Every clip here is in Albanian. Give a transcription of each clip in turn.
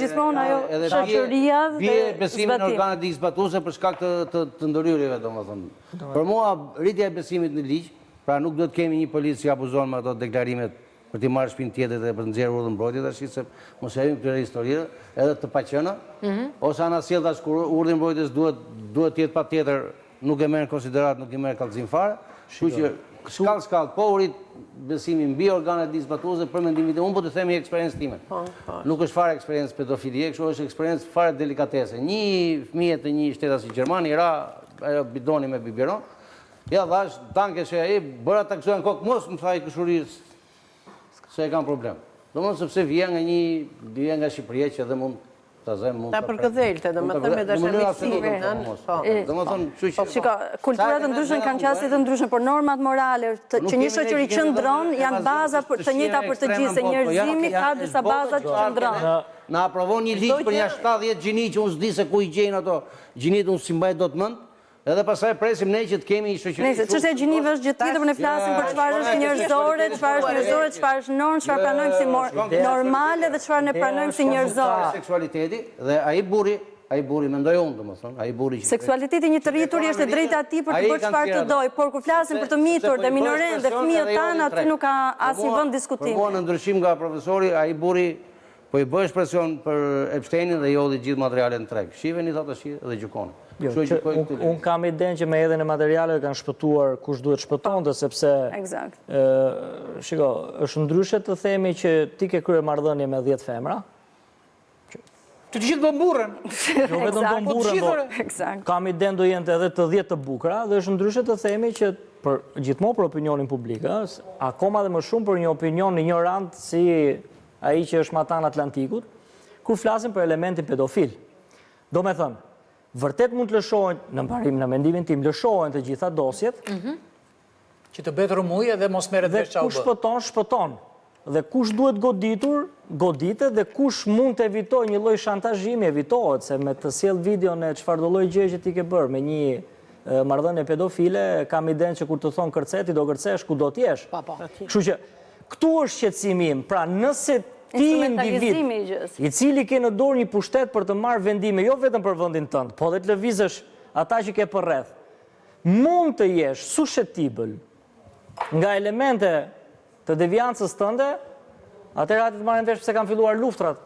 Gjithmonë ajo shoqëria dhe besimin në organet ekzekutuese për shkak të ndërhyrjeve, domethënë. Për mua rritja e besimit në ligj, pra nuk do të kemi një policë që abuzon me ato deklarimet për t'i marrë shtëpinë tjetër dhe për të nxjerrë urdhën mbrojtje tash, se mos e hym këtyre historive, edhe të paqëna, ose ana sjell tash kur urdhri mbrojtjes duhet të jetë patjetër, nuk e merr në konsiderat, nuk i merr kallëzim fare. Kështu që shkallë, po urit besimin mbi organet ekzekutuese për mendimin tim, unë po të themi eksperiencë time. Nuk është fare eksperiencë pedofilie, kështu është eksperiencë fare delikatese. Një fëmijë të një shteti Gjermani ra ajo bidoni me biberon. Ja dhash, tanke që ai bëra taksuan kokë, mos më thaj këshurisë se e kam problem. Domethënë sepse vjen nga Shqipëria që edhe mund ta zëm mund ta përkëdhelte, domethënë me dashamirësi. Domethënë, kështu që shiko, kulturat të ndryshme kanë qasje të ndryshme, por normat morale që një shoqëri qëndron janë baza të njëjta për të gjithë, se njerëzimi ka disa baza që qëndron. Na aprovon një ligj për një 70 gjini që unë s'di se ku i gjejnë ato gjinit, unë si mbaj dot mend. Edhe pasaj presim ne që të kemi një shoqëri. Nëse çështja e gjinive është gjë tjetër, ne flasim për çfarë është njerëzore, çfarë është normë, çfarë pranojmë si normale dhe çfarë ne pranojmë si njerëzore. Seksualiteti dhe ai burri mendoj unë, domethënë, ai burri që seksualiteti një të rrituri është e drejta e tij për të bërë çfarë të dojë, por kur flasim për të mitur dhe minoren dhe fëmijët tanë, aty nuk ka asnjë vend diskutimi. Po në ndryshim nga profesori, ai burri po i bësh presion për Epsteinin dhe i hodhi gjithë materialet në treg. Shiheni thotë tash dhe gjykon. Unë kam idenë që me edhe në materiale kanë shpëtuar kush duhet shpëtonte, sepse shiko, është ndryshe të themi që ti ke kryer marrëdhënie me 10 femra. Të gjithë do mburren. Jo vetëm do mburren, por kam idenë do jenë edhe të 10 të bukura, dhe është ndryshe të themi që gjithmonë për opinionin publik, akoma dhe më shumë për një opinion ignorant si ai që është matan Atlantikut, kur flasim për elementin pedofil. Do me thënë, vërtet mund të lëshohen, në mendimin tim, lëshohen të gjitha dosjet, që të bëhet rrëmujë dhe mos merret vesh çau. Dhe kush shpëton, shpëton. Dhe kush duhet goditur, goditet, dhe kush mund të evitoj një lloj shantazhimi, evitohet, se me të sjell videon e çfarëdo lloj gjëje që ti ke bërë me një marrëdhënie pedofile, kam idenë që kur të thon kërceti, do kërcesh ku do t'jesh. Kështu që këtu është qetësimi im, pra nëse ti individ i cili ke në dorë një pushtet për të marrë vendime, jo vetëm për vendin tënd, po dhe të lëvizësh ata që ke përreth, mund të jesh susceptible nga elemente të deviancës tënde, atëherë aty të marrin vesh pse kanë filluar luftrat.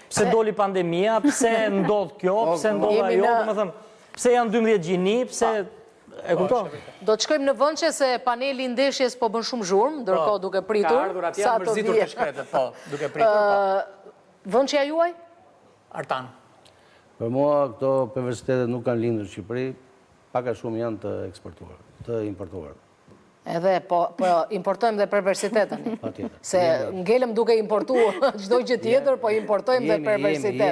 Pse doli pandemia, pse ndodh kjo, pse ndodh ajo, domethënë, pse janë 12 gjini, pse e kupton? Do të shkojmë në vënçe se paneli ndeshjes po bën shumë zhurmë, ndërkohë duke pritur. Ka ardhur atje, mërzitur të shkretet, po, duke pritur. Vënçja juaj? Artan. Për mua, këto universitetet nuk kanë lindur në Shqipëri, pak a shumë janë të eksportuar, të importuar. Edhe, po importojmë dhe perversitetën. Se ngelëm duke importuar çdo gjë tjetër, po importojmë dhe perversitet.